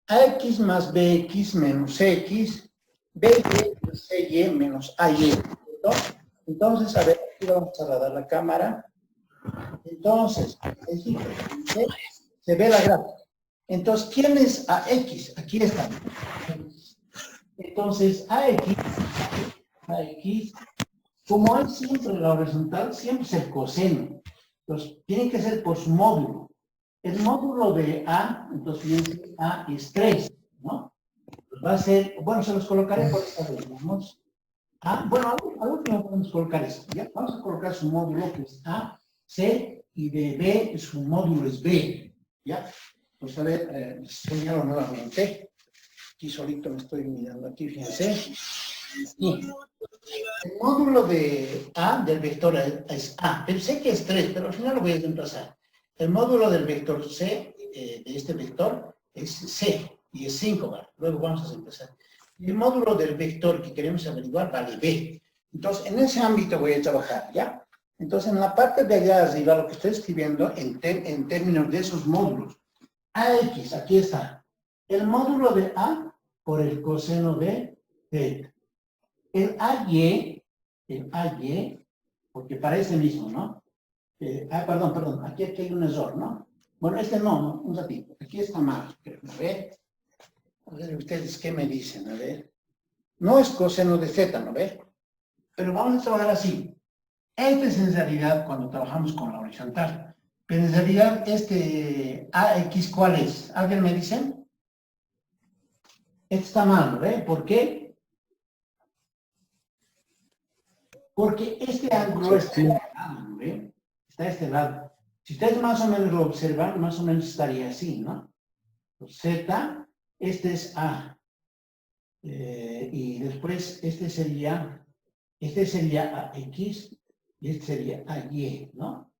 AX más BX menos CX, BY más CY menos AY. ¿No? Entonces, a ver, aquí vamos a trasladar la cámara. Entonces, se ve la gráfica. Entonces, ¿quién es AX? Aquí está. Entonces, AX, como es siempre la horizontal, siempre es el coseno. Entonces, tiene que ser por su módulo. El módulo de A, entonces, fíjense, A es 3, ¿no? Pues va a ser, bueno, se los colocaré por esta vez, vamos. Bueno, al último podemos colocar esto, ¿ya? Vamos a colocar su módulo, que es A, C, y de B, su módulo es B, ¿ya? Pues a ver, señalo nuevamente. Aquí solito me estoy mirando aquí, fíjense. Sí. El módulo de A del vector es A. Pensé que es 3, pero al final lo voy a reemplazar. El módulo del vector C, de este vector, es C, y es 5, ¿vale? Luego vamos a reemplazar. Y el módulo del vector que queremos averiguar vale B. Entonces, en ese ámbito voy a trabajar, ¿ya? Entonces, en la parte de allá arriba, lo que estoy escribiendo en términos de esos módulos. AX, aquí está. El módulo de A por el coseno de θ. El AY, porque parece mismo, ¿no? Perdón, aquí hay un error, ¿no? Bueno, no, un ratito. Aquí está mal, a ver ustedes qué me dicen, a ver. No es coseno de Z, ¿no ve? Pero vamos a trabajar así. Este es en realidad cuando trabajamos con la horizontal. Pero en realidad AX, ¿cuál es? ¿Alguien me dice? Este está mal, ¿no ve? ¿Por qué? Porque este ángulo está a este lado, ¿no ve? Está a este lado. Si ustedes más o menos lo observan, más o menos estaría así, ¿no? Pues Z, este es A. Y después este sería AX y este sería AY, ¿no?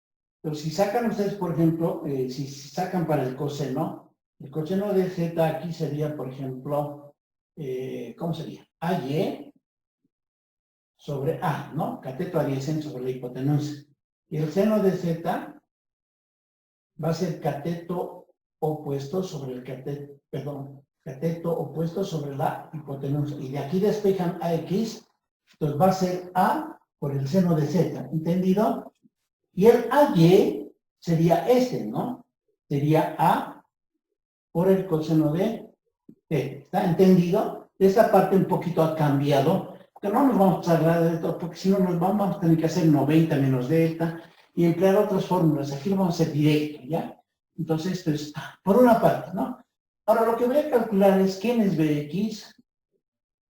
Pero si sacan ustedes, por ejemplo, si sacan para el coseno de Z aquí sería, por ejemplo, ¿cómo sería? AY sobre A, ¿no? Cateto adyacente sobre la hipotenusa. Y el seno de Z va a ser cateto opuesto sobre el cateto opuesto sobre la hipotenusa. Y de aquí despejan AX, entonces va a ser A por el seno de Z, ¿entendido? Y el AY sería este, ¿no? Sería A por el coseno de Z. ¿Está entendido? Esta parte un poquito ha cambiado, porque no nos vamos a trasladar de esto, porque si no nos vamos a tener que hacer 90 menos delta y emplear otras fórmulas. Aquí lo vamos a hacer directo, ¿ya? Entonces, esto es por una parte, ¿no? Ahora, lo que voy a calcular es quién es BX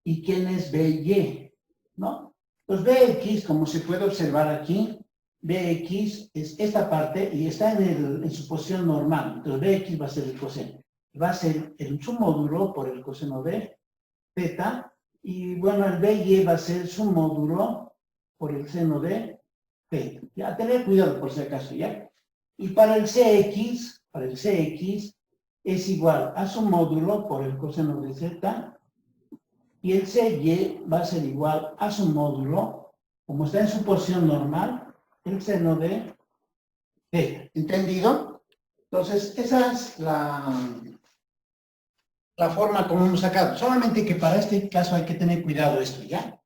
y quién es BY, ¿no? Pues BX, como se puede observar aquí, BX es esta parte y está en su posición normal. Entonces, BX va a ser el coseno. Va a ser su módulo por el coseno de θ, y bueno, el BY va a ser su módulo por el seno de θ. Ya, tener cuidado por si acaso, ¿ya? Y para el CX es igual a su módulo por el coseno de Z, y el CY va a ser igual a su módulo, como está en su posición normal, el seno de θ. ¿Entendido? Entonces, esa es la forma como hemos sacado. Solamente que para este caso hay que tener cuidado esto, ¿ya?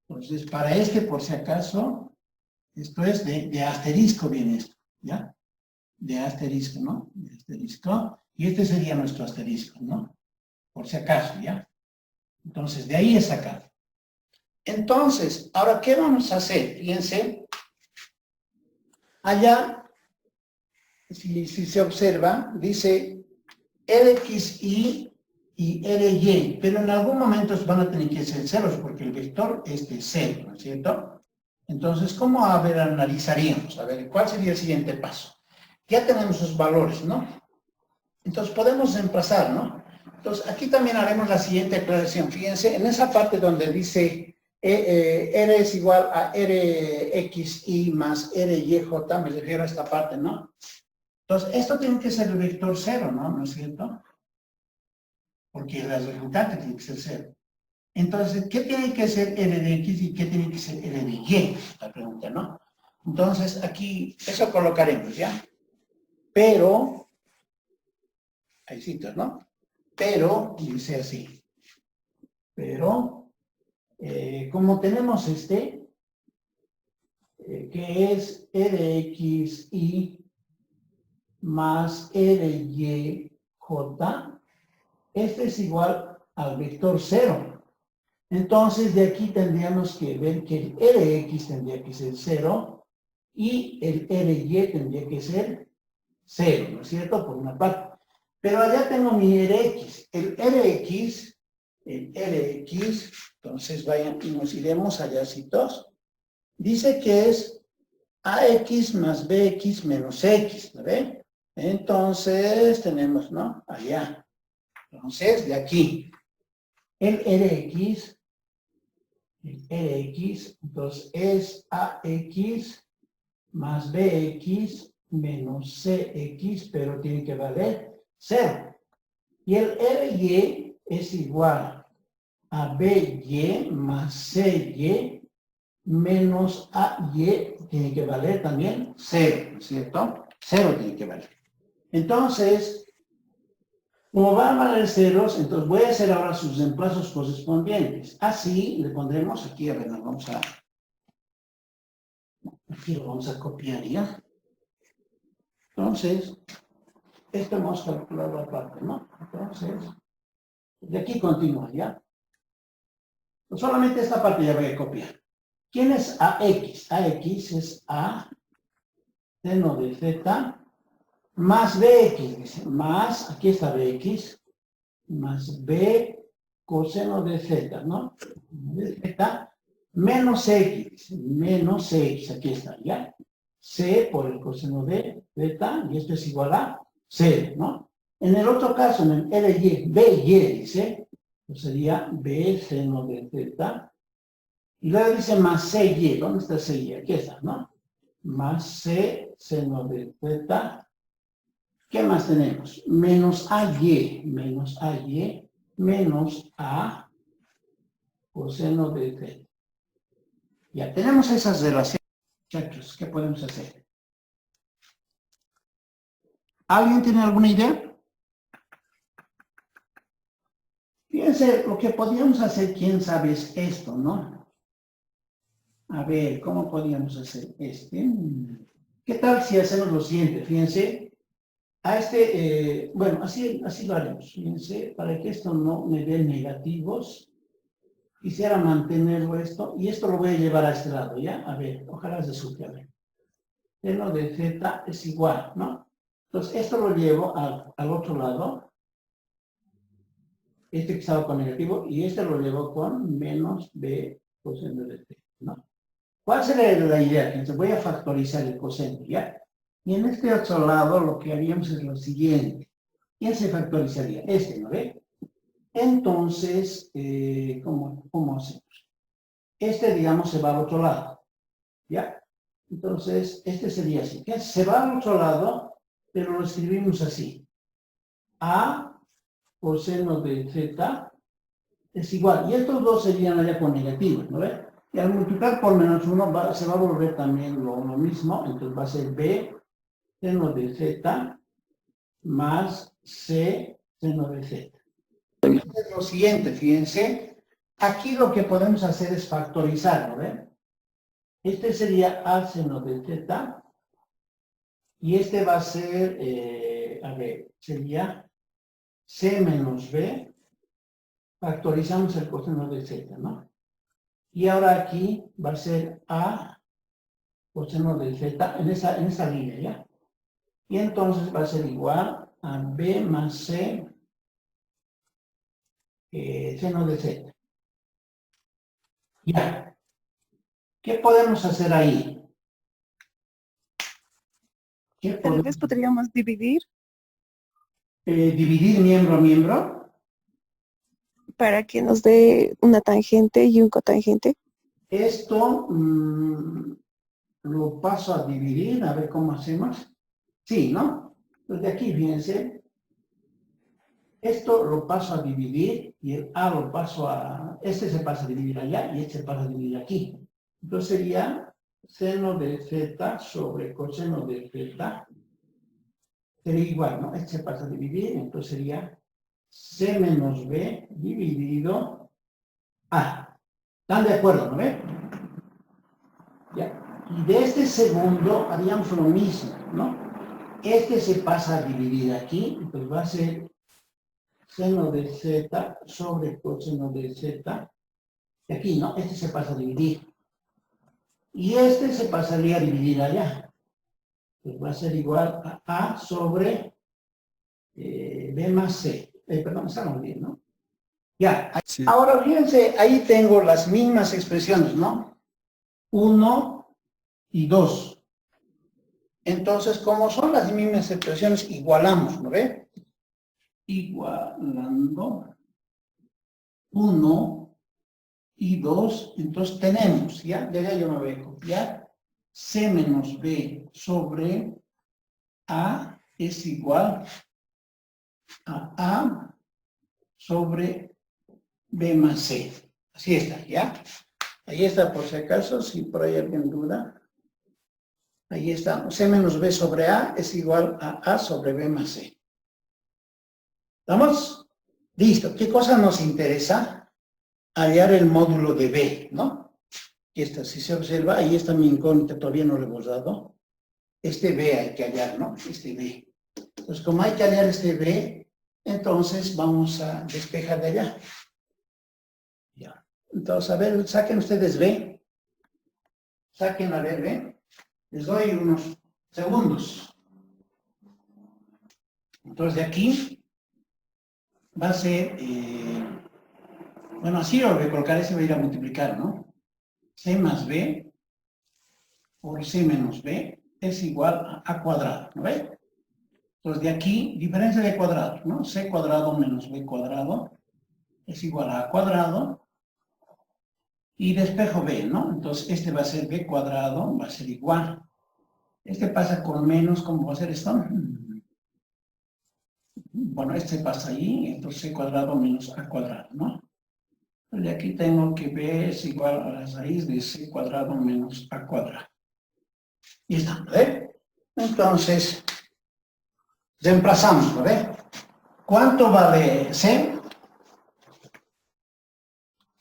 Entonces, para por si acaso, esto es de asterisco viene esto, ¿ya? De asterisco, ¿no? De asterisco. Y este sería nuestro asterisco, ¿no? Por si acaso, ¿ya? Entonces, de ahí es sacado. Entonces, ahora, ¿qué vamos a hacer? Fíjense, allá, si se observa, dice RXY y RY, pero en algún momento van a tener que ser ceros, porque el vector es de 0, ¿no es cierto? Entonces, ¿cómo analizaríamos? A ver, ¿cuál sería el siguiente paso? Ya tenemos sus valores, ¿no? Entonces, podemos reemplazar, ¿no? Entonces, aquí también haremos la siguiente aclaración. Fíjense, en esa parte donde dice R es igual a RXY más RYJ, me refiero a esta parte, ¿no? Entonces, esto tiene que ser el vector 0, ¿no? ¿No es cierto? Porque la resultante tiene que ser 0. Entonces, ¿qué tiene que ser R de X y qué tiene que ser R de Y? La pregunta, ¿no? Entonces, aquí, eso colocaremos, ¿ya? Pero, hay sitios, ¿no? pero, dice así, pero, como tenemos que es e de x, y más e de y, j, este es igual al vector 0. Entonces, de aquí tendríamos que ver que el e de x tendría que ser 0 y el e de y tendría que ser 0, ¿no es cierto? Por una parte. Pero allá tengo mi e de x. El e de x, entonces vayan y nos iremos allá, citos. Dice que es ax más bx menos x, ¿no ven? Entonces tenemos, ¿no? Allá. Entonces, de aquí, el e de x, entonces es ax más bx menos cx, pero tiene que valer 0. Y el e de y es igual a by más cy menos ay, tiene que valer también 0, ¿no es cierto? 0 tiene que valer. Entonces, como van a valer ceros, entonces voy a hacer ahora sus reemplazos correspondientes. Así le pondremos aquí, a ver, nos vamos a... Aquí lo vamos a copiar ya. Entonces, esto hemos calculado aparte, ¿no? Entonces, de aquí continúa, ¿ya? Pues solamente esta parte ya voy a copiar. ¿Quién es AX? AX es A seno de Z más BX, dice, más, aquí está BX, más B coseno de Z, ¿no? De Z menos X, aquí está, ¿ya? C por el coseno de Z, y esto es igual a 0, ¿no? En el otro caso, en el E de Y, BY, dice, pues sería B seno de Z, y luego dice más CY, ¿dónde está CY? Aquí está, ¿no? Más C seno de Z. ¿Qué más tenemos? Menos AY, menos A coseno de Z. Ya tenemos esas relaciones, muchachos. ¿Qué podemos hacer? ¿Alguien tiene alguna idea? Fíjense, lo que podríamos hacer, quién sabe, es esto, ¿no? A ver, ¿cómo podríamos hacer ¿Qué tal si hacemos lo siguiente? Fíjense, a bueno, así lo haremos, fíjense, para que esto no me dé negativos. Quisiera mantenerlo esto, y esto lo voy a llevar a este lado, ¿ya? A ver, ojalá resulte, a ver. Seno de Z es igual, ¿no? Entonces, esto lo llevo al otro lado, que estaba con negativo, y este lo llevo con menos B coseno de Z, ¿no? ¿Cuál sería la idea? Entonces, voy a factorizar el coseno, ¿ya? Y en este otro lado lo que haríamos es lo siguiente. ¿Quién se factorizaría? ¿no ve? Entonces, ¿cómo hacemos? Digamos, se va al otro lado, ¿ya? Entonces, sería así. ¿Qué? Se va al otro lado, pero lo escribimos así. A coseno de Z es igual. Y estos dos serían allá con negativos, ¿no ve? Y al multiplicar por menos 1 se va a volver también lo mismo. Entonces va a ser B seno de Z más C seno de Z. Entonces, lo siguiente, fíjense. Aquí lo que podemos hacer es factorizar, ¿no ven? Sería A seno de Z. Y va a ser, a ver, sería C menos B. Factorizamos el coseno de Z, ¿no? Y ahora aquí va a ser A coseno de Z en esa línea, ¿ya? Y entonces va a ser igual a B más C seno de Z. Ya. ¿Qué podemos hacer ahí? Tal vez podríamos dividir dividir miembro a miembro. para que nos dé una tangente y un cotangente. Esto lo paso a dividir, a ver cómo hacemos. Sí, ¿no? Pues de aquí, fíjense. Esto lo paso a dividir y el A lo paso a... se pasa a dividir allá y se pasa a dividir aquí. Entonces sería seno de Z sobre coseno de Z. Sería igual, ¿no? Se pasa a dividir, entonces sería C menos B dividido A. ¿Están de acuerdo, no ve? Ya. Y de este segundo haríamos lo mismo, ¿no? Este se pasa a dividir aquí, entonces va a ser seno de Z sobre coseno de Z. Y aquí, ¿no? Este se pasa a dividir. Y este se pasaría a dividir allá. Pues va a ser igual a A sobre B más C. Perdón, estamos bien, ¿no? Ya. Sí. Ahora, fíjense, ahí tengo las mismas expresiones, ¿no? 1 y 2. Entonces, como son las mismas expresiones, igualamos, ¿no ve? Igualando 1 y 2, entonces tenemos, ¿ya? De allá yo me voy a copiar. C menos B sobre A es igual a A sobre B más C. Así está, ¿ya? Ahí está, por si acaso, si por ahí alguien duda. Ahí está. C menos B sobre A es igual a A sobre B más C. ¿Estamos? Listo. ¿Qué cosa nos interesa? Hallar el módulo de B, ¿no? Y esta, si se observa, ahí está mi incógnita, todavía no lo hemos dado. Este B hay que hallar, ¿no? Este B. Entonces, como hay que hallar este B, entonces vamos a despejar de allá. Ya. Entonces, a ver, saquen ustedes B. Saquen a ver B. Les doy unos segundos. Entonces, de aquí va a ser, bueno, así lo voy a colocar, ese va a ir a multiplicar, ¿no? C más B por C menos B es igual a cuadrado, ¿no ve? Entonces, de aquí, diferencia de cuadrados, ¿no? C cuadrado menos B cuadrado es igual a cuadrado. Y despejo B, ¿no? Entonces, este va a ser B cuadrado, va a ser igual. Este pasa con menos, ¿cómo va a ser esto? Bueno, este pasa ahí, entonces C cuadrado menos A cuadrado, ¿no? De aquí tengo que B es igual a la raíz de C cuadrado menos A cuadrado. Y está, ¿eh? Entonces, reemplazamos, ¿verdad? ¿Cuánto vale C?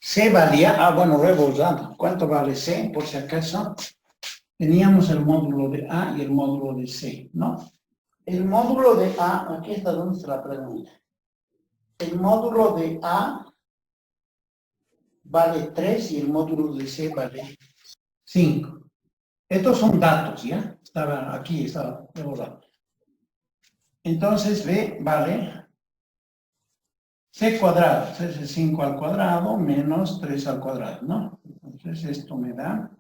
C valía, bueno, lo he borrado. ¿Cuánto vale C, por si acaso? Teníamos el módulo de A y el módulo de C, ¿no? El módulo de A, aquí está donde está la pregunta. El módulo de A vale 3 y el módulo de C vale 5. Estos son datos, ¿ya? Estaba aquí, estaba borrado. Entonces, B vale C cuadrado. Entonces, es 5 al cuadrado menos 3 al cuadrado, ¿no? Entonces, esto me da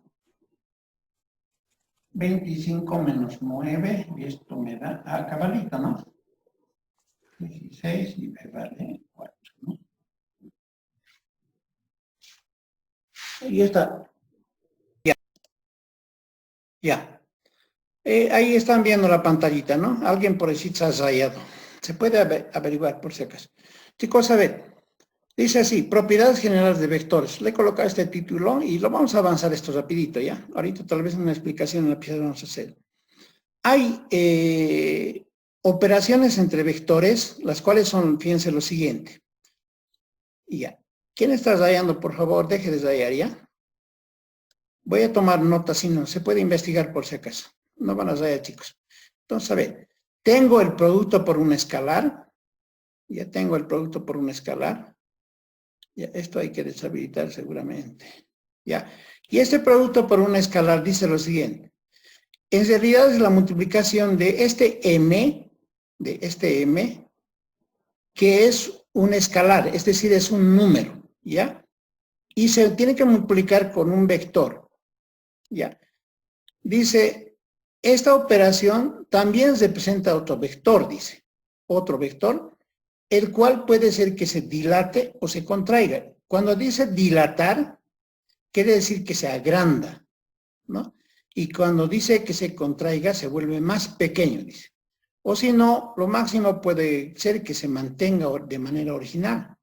25 menos 9, y esto me da, cabalito, ¿no? 16 y B vale 4, ¿no? Y está. Ya. Ahí están viendo la pantallita, ¿no? Alguien por ahí sí se ha rayado. Se puede averiguar por si acaso. Chicos, a ver. Dice así, propiedades generales de vectores. Le he colocado este título y lo vamos a avanzar esto rapidito, ¿ya? Ahorita tal vez en una explicación en la pizarra vamos a hacer. Hay operaciones entre vectores, las cuales son, fíjense lo siguiente. Y ya. ¿Quién está rayando, por favor? Deje de rayar, ¿ya? Voy a tomar nota, si no, se puede investigar por si acaso. No van a rayar, chicos. Entonces, a ver, tengo el producto por un escalar. Ya tengo el producto por un escalar. Ya, esto hay que deshabilitar seguramente. Ya. Y este producto por un escalar dice lo siguiente. En realidad es la multiplicación de este M, que es un escalar, es decir, es un número, ¿ya? Y se tiene que multiplicar con un vector, ¿ya? Dice, esta operación también representa otro vector, dice. Otro vector, el cual puede ser que se dilate o se contraiga. Cuando dice dilatar, quiere decir que se agranda, ¿no? Y cuando dice que se contraiga, se vuelve más pequeño, dice. O si no, lo máximo puede ser que se mantenga de manera original.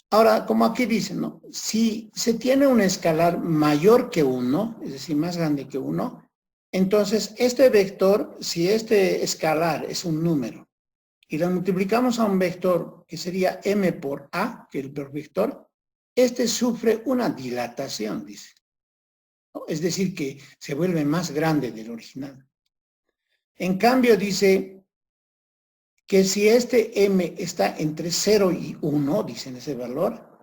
Ahora, como aquí dice, ¿no? Si se tiene un escalar mayor que 1, es decir, más grande que 1, entonces este vector, si este escalar es un número, y la multiplicamos a un vector que sería m por a, que es el vector, este sufre una dilatación, dice. ¿No? Es decir, que se vuelve más grande del original. En cambio, dice que si este m está entre 0 y 1, dicen ese valor,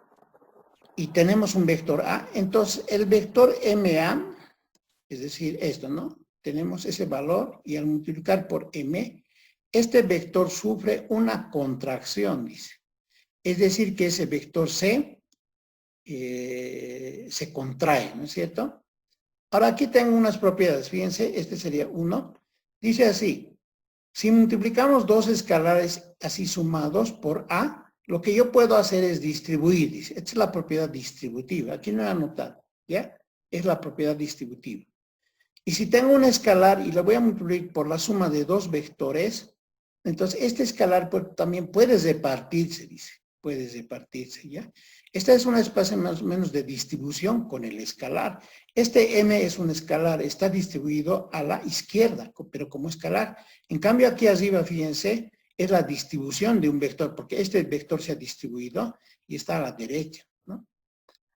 y tenemos un vector a, entonces el vector ma, es decir, esto, ¿no? Tenemos ese valor y al multiplicar por m, este vector sufre una contracción, dice. Es decir, que ese vector c se contrae, ¿no es cierto? Ahora aquí tengo unas propiedades, fíjense, este sería 1. Dice así, si multiplicamos dos escalares así sumados por a, lo que yo puedo hacer es distribuir, dice. Esta es la propiedad distributiva, aquí no he anotado, ¿ya? Es la propiedad distributiva. Y si tengo un escalar y lo voy a multiplicar por la suma de dos vectores, entonces este escalar también puede repartirse, dice. Puede repartirse, ¿ya? Esta es una especie más o menos de distribución con el escalar. Este m es un escalar, está distribuido a la izquierda, pero como escalar. En cambio aquí arriba, fíjense, es la distribución de un vector, porque este vector se ha distribuido y está a la derecha, ¿no?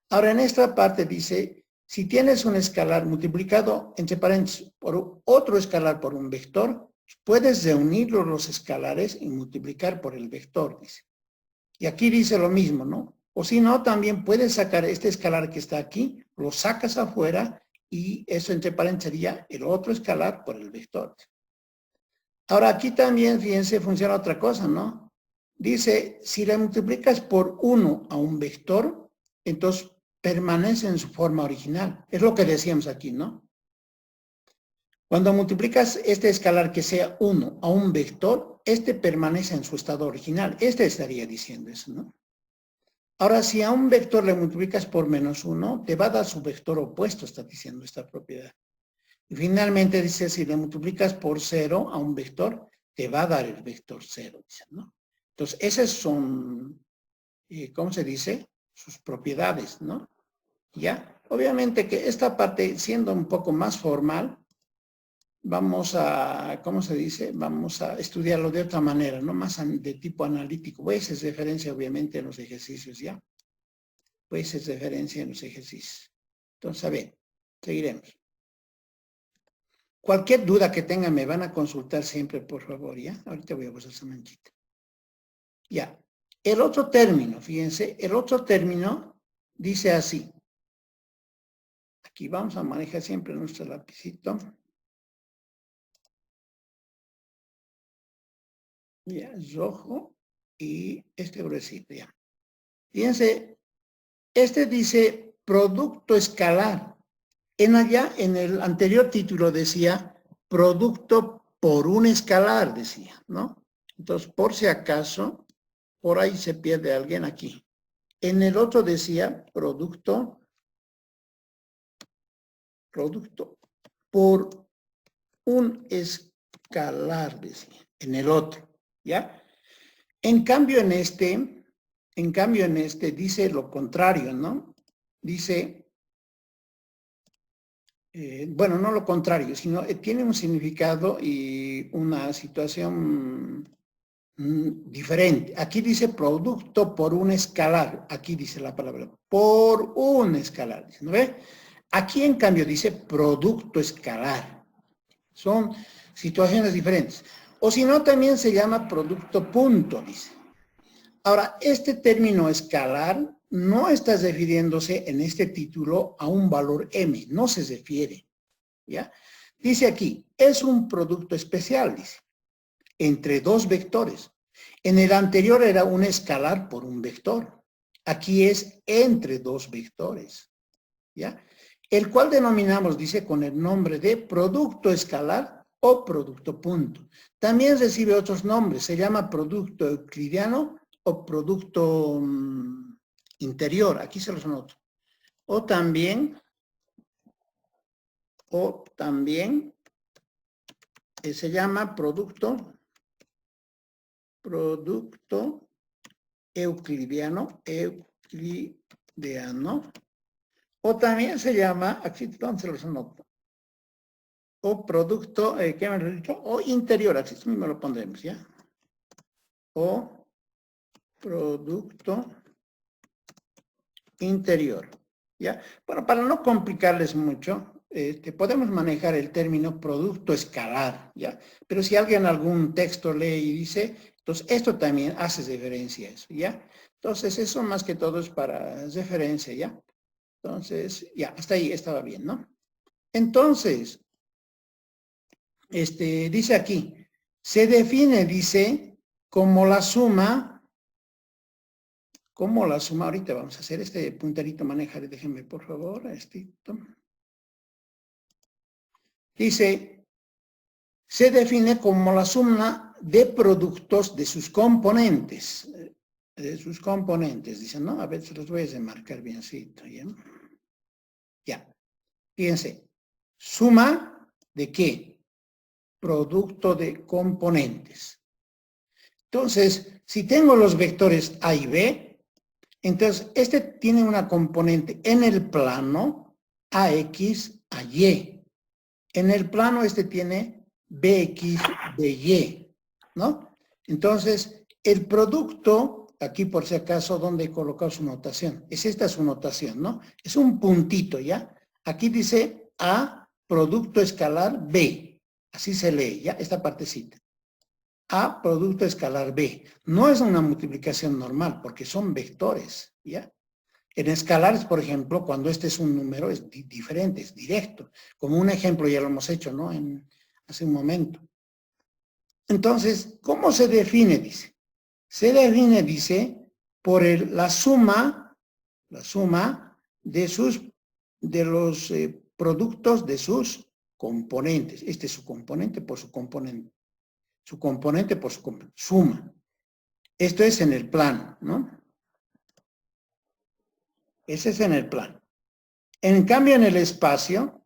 Ahora en esta parte dice, si tienes un escalar multiplicado, entre paréntesis, por otro escalar por un vector, puedes reunir los escalares y multiplicar por el vector, dice. Y aquí dice lo mismo, ¿no? O si no, también puedes sacar este escalar que está aquí, lo sacas afuera y eso entre paréntesis sería el otro escalar por el vector. Ahora aquí también, fíjense, funciona otra cosa, ¿no? Dice, si le multiplicas por 1 a un vector, entonces permanece en su forma original. Es lo que decíamos aquí, ¿no? Cuando multiplicas este escalar que sea 1 a un vector, este permanece en su estado original. Este estaría diciendo eso, ¿no? Ahora, si a un vector le multiplicas por -1, te va a dar su vector opuesto, está diciendo esta propiedad. Y finalmente dice, si le multiplicas por 0 a un vector, te va a dar el vector 0, dice, ¿no? Entonces, esas son, ¿cómo se dice? Sus propiedades, ¿no? ¿Ya? Obviamente que esta parte, siendo un poco más formal, vamos a, ¿cómo se dice? Vamos a estudiarlo de otra manera, ¿no? Más de tipo analítico. Voy a hacer referencia, obviamente, en los ejercicios, ¿ya? Voy a hacer referencia en los ejercicios. Entonces, a ver, seguiremos. Cualquier duda que tengan me van a consultar siempre, por favor, ¿ya? Ahorita voy a pasar esa manchita. Ya. El otro término, fíjense, el otro término dice así. Aquí vamos a manejar siempre nuestro lapicito. Ya, rojo y este gruesito, ya. Fíjense, este dice producto escalar. En el anterior título decía producto por un escalar, decía, ¿no? Entonces, por si acaso, por ahí se pierde alguien aquí. En el otro decía producto por un escalar, decía, en el otro, ¿ya? En cambio en este dice lo contrario, ¿no? Dice, bueno, no lo contrario, sino tiene un significado y una situación diferente. Aquí dice producto por un escalar, aquí dice la palabra, por un escalar, ¿no ve? Aquí en cambio dice producto escalar. Son situaciones diferentes. O si no, también se llama producto punto, dice. Ahora, este término escalar no está refiriéndose en este título a un valor m, no se refiere, ¿ya? Dice aquí, es un producto especial, dice, entre dos vectores. En el anterior era un escalar por un vector. Aquí es entre dos vectores, ¿ya? El cual denominamos, dice, con el nombre de producto escalar o producto punto. También recibe otros nombres, se llama producto euclidiano o producto interior, aquí se los anoto. O también se llama producto euclidiano, o también se llama, aquí se los anoto, o producto, ¿qué me lo he dicho? O interior, así mismo lo pondremos, ¿ya? o producto interior. ¿Ya? Bueno, para no complicarles mucho, podemos manejar el término producto escalar, ¿ya? Pero si alguien algún texto lee y dice, entonces esto también hace referencia a eso, ¿ya? Entonces eso más que todo es para referencia, ¿ya? Entonces, ya, hasta ahí estaba bien, ¿no? Entonces, dice aquí, se define, dice, como la suma, ahorita vamos a hacer este punterito, manejar, déjenme por favor, dice, se define como la suma de productos de sus componentes, dicen, ¿no? A ver, se los voy a demarcar biencito, ¿ya? Ya, fíjense, suma de qué? Producto de componentes. Entonces, si tengo los vectores A y B, entonces este tiene una componente en el plano AX a Y. En el plano tiene BX de Y, ¿no? Entonces, el producto, aquí por si acaso, ¿dónde he colocado su notación? Esta su notación, ¿no? Es un puntito, ¿ya? Aquí dice A, producto escalar B. Así se lee, ¿ya? Esta partecita. A, producto escalar B. No es una multiplicación normal, porque son vectores, ¿ya? En escalares, por ejemplo, cuando este es un número, es diferente, es directo. Como un ejemplo ya lo hemos hecho, ¿no? Hace un momento. Entonces, ¿cómo se define? Dice. Se define, dice, por la suma de los productos de sus componentes. Este es su componente por su componente. Su componente por su componente. Suma. Esto es en el plano, ¿no? Ese es en el plano. En cambio, en el espacio,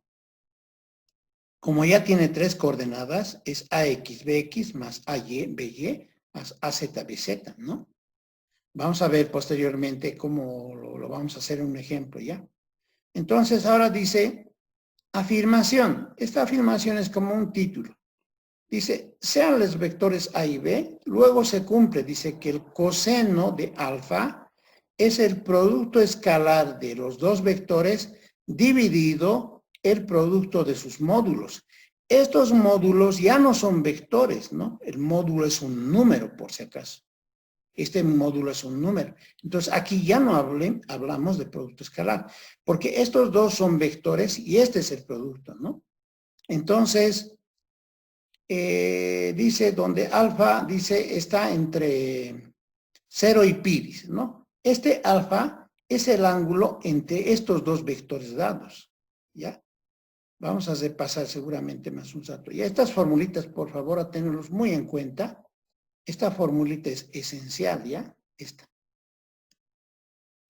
como ya tiene 3 coordenadas, es AX, BX más AY, BY más AZ, BZ, ¿no? Vamos a ver posteriormente cómo lo vamos a hacer en un ejemplo, ¿ya? Entonces, ahora dice afirmación. Esta afirmación es como un título. Dice, sean los vectores A y B, luego se cumple, dice que el coseno de alfa es el producto escalar de los dos vectores dividido el producto de sus módulos. Estos módulos ya no son vectores, ¿no? El módulo es un número, por si acaso. Este módulo es un número. Entonces, aquí ya no hablamos de producto escalar, porque estos dos son vectores y este es el producto, ¿no? Entonces, dice donde alfa, dice, está entre 0 y pi, dice, ¿no? Este alfa es el ángulo entre estos dos vectores dados, ¿ya? Vamos a repasar seguramente más un rato. Y estas formulitas, por favor, a tenerlos muy en cuenta. Esta formulita es esencial, ¿ya?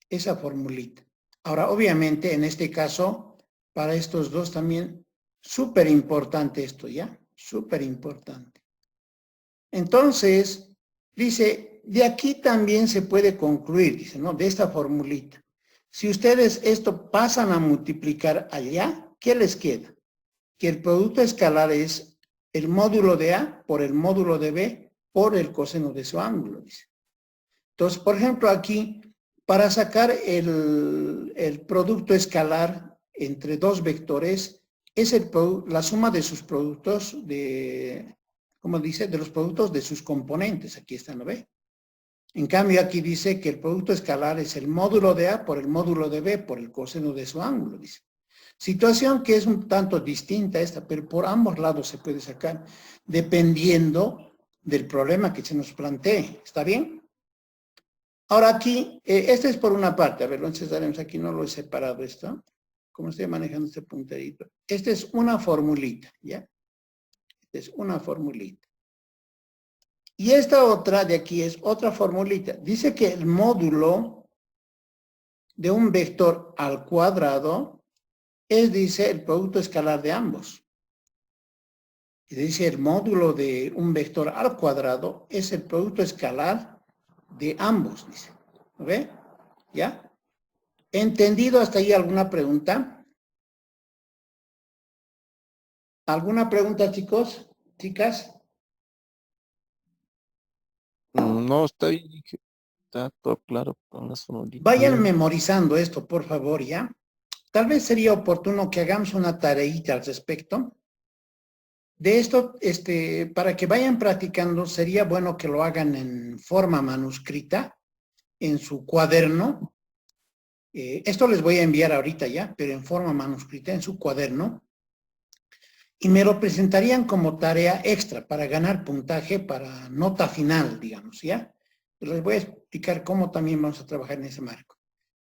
Esa formulita. Ahora, obviamente, en este caso, para estos dos también, súper importante esto, ¿ya? Súper importante. Entonces, dice, de aquí también se puede concluir, dice, ¿no? De esta formulita. Si ustedes esto pasan a multiplicar allá, ¿qué les queda? Que el producto escalar es el módulo de A por el módulo de B por el coseno de su ángulo, dice. Entonces, por ejemplo, aquí, para sacar el producto escalar entre dos vectores, es la suma de sus productos ¿cómo dice? De los productos de sus componentes. Aquí está, ¿no ve? En cambio, aquí dice que el producto escalar es el módulo de A por el módulo de B por el coseno de su ángulo, dice. Situación que es un tanto distinta a esta, pero por ambos lados se puede sacar, dependiendo del problema que se nos plantee. ¿Está bien? Ahora aquí, este es por una parte. A ver, entonces daremos aquí, no lo he separado esto. Como estoy manejando este punterito. Esta es una formulita, ¿ya? Esta es una formulita. Y esta otra de aquí es otra formulita. Dice que el módulo de un vector al cuadrado es, dice, el producto escalar de ambos. Y dice el módulo de un vector al cuadrado es el producto escalar de ambos, dice. ¿Lo ve? ¿Ya? ¿Entendido hasta ahí alguna pregunta? ¿Alguna pregunta, chicos? ¿Chicas? No, está bien, está todo claro con las formulita. Vayan memorizando esto, por favor, ¿ya? Tal vez sería oportuno que hagamos una tareita al respecto. De esto, para que vayan practicando, sería bueno que lo hagan en forma manuscrita, en su cuaderno. Esto les voy a enviar ahorita ya, pero en forma manuscrita, en su cuaderno. Y me lo presentarían como tarea extra para ganar puntaje para nota final, digamos, ¿ya? Les voy a explicar cómo también vamos a trabajar en ese marco.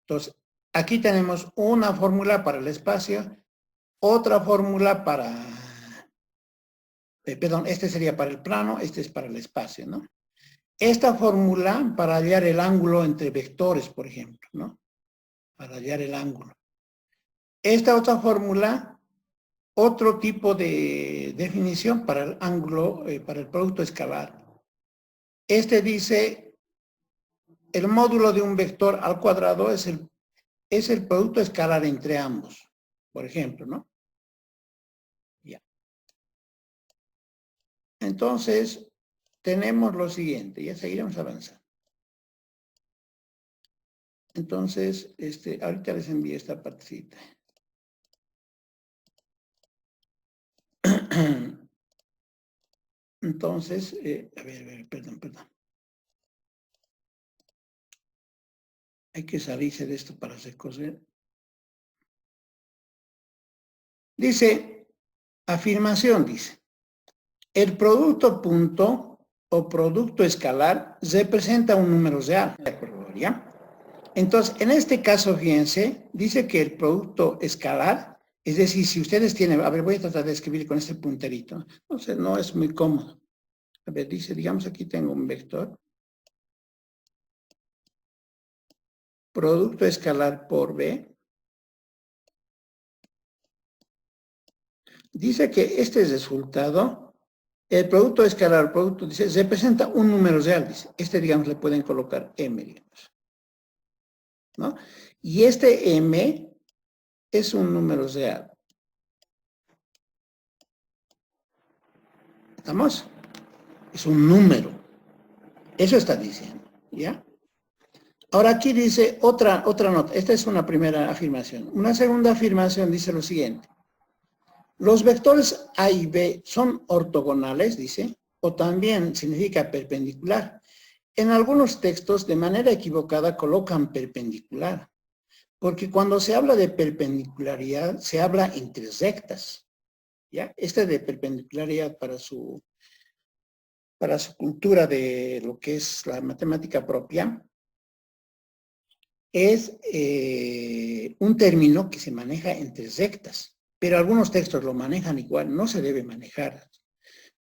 Entonces, aquí tenemos una fórmula para el espacio, otra fórmula para, perdón, este sería para el plano, este es para el espacio, ¿no? Esta fórmula para hallar el ángulo entre vectores, por ejemplo, ¿no? Para hallar el ángulo. Esta otra fórmula, otro tipo de definición para el ángulo, para el producto escalar. Este dice, el módulo de un vector al cuadrado es el producto escalar entre ambos, por ejemplo, ¿no? Ya. Entonces, tenemos lo siguiente, ya seguiremos avanzando. Entonces, ahorita les envío esta partecita. Entonces, a ver, perdón. Hay que salirse de esto para hacer cosas. Dice, afirmación, dice, el producto punto o producto escalar representa un número real, ¿ya? Entonces, en este caso, fíjense, dice que el producto escalar, es decir, si ustedes tienen, a ver, voy a tratar de escribir con este punterito, entonces no es muy cómodo. A ver, dice, digamos, aquí tengo un vector. Producto escalar por B. Dice que este resultado, el producto escalar, producto, dice, representa un número real, dice. Digamos, le pueden colocar M, digamos. ¿No? Y este M es un número real. ¿Estamos? Es un número. Eso está diciendo, ¿ya? Ahora aquí dice otra nota. Esta es una primera afirmación. Una segunda afirmación dice lo siguiente. Los vectores A y B son ortogonales, dice, o también significa perpendicular. En algunos textos, de manera equivocada, colocan perpendicular, porque cuando se habla de perpendicularidad, se habla entre rectas, ¿ya? De perpendicularidad para su cultura de lo que es la matemática propia, es un término que se maneja entre rectas, pero algunos textos lo manejan igual, no se debe manejar,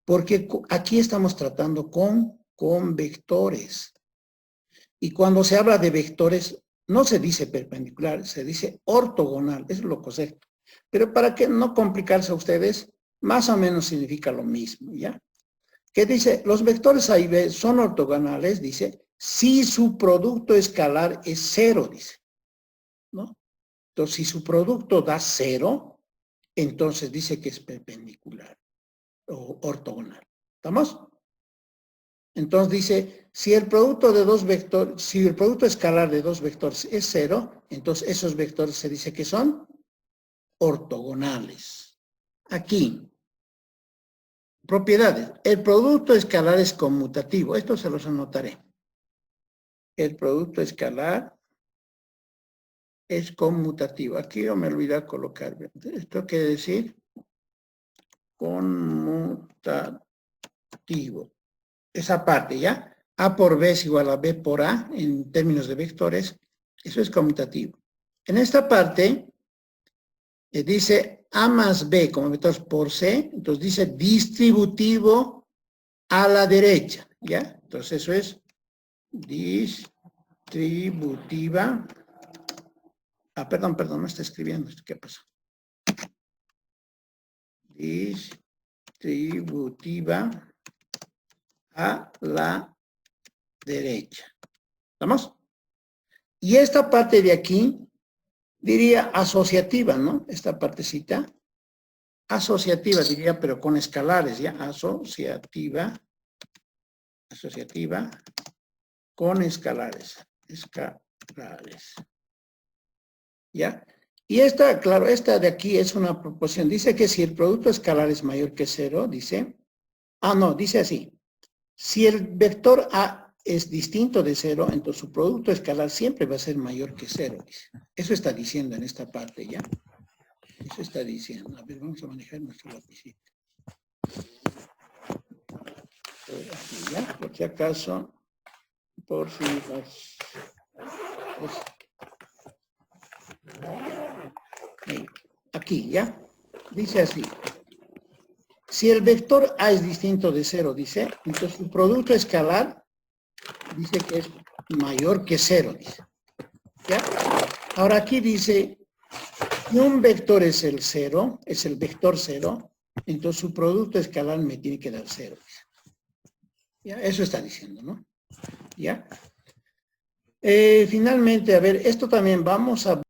porque aquí estamos tratando con vectores. Y cuando se habla de vectores, no se dice perpendicular, se dice ortogonal, eso es lo correcto. Pero para que no complicarse a ustedes, más o menos significa lo mismo, ¿ya? ¿Qué dice? Los vectores A y B son ortogonales, dice, si su producto escalar es cero, dice, ¿no? Entonces, si su producto da cero, entonces dice que es perpendicular o ortogonal. ¿Estamos? Entonces dice, si el producto de dos vectores, si el producto escalar de dos vectores es cero, entonces esos vectores se dice que son ortogonales. Aquí, propiedades. El producto escalar es conmutativo. Esto se los anotaré. El producto escalar es conmutativo. Aquí yo me olvidé colocar. Esto quiere decir conmutativo. Esa parte, ¿ya? A por B es igual a B por A en términos de vectores. Eso es conmutativo. En esta parte dice A más B como vectores por C. Entonces dice distributivo a la derecha, ¿ya? Entonces eso es distributiva. Ah, perdón, no está escribiendo esto. ¿Qué pasó? Distributiva a la derecha. ¿Estamos? Y esta parte de aquí diría asociativa, ¿no? Esta partecita. Asociativa diría, pero con escalares, ¿ya? Asociativa asociativa con escalares. Escalares. ¿Ya? Y esta, claro, esta de aquí es una proporción. Dice que si el producto escalar es mayor que 0, dice... no, dice así. Si el vector A es distinto de 0, entonces su producto escalar siempre va a ser mayor que 0. Dice. Eso está diciendo en esta parte, ¿ya? Eso está diciendo. A ver, vamos a manejar nuestro lapicito. Aquí, ¿ya? Por si acaso, por si las... Aquí, ¿ya? Dice así. Si el vector A es distinto de 0, dice, entonces su producto escalar dice que es mayor que 0, dice. ¿Ya? Ahora aquí dice, si un vector es el 0, es el vector 0, entonces su producto escalar me tiene que dar 0. ¿Ya? Eso está diciendo, ¿no? ¿Ya? Finalmente, a ver, esto también vamos a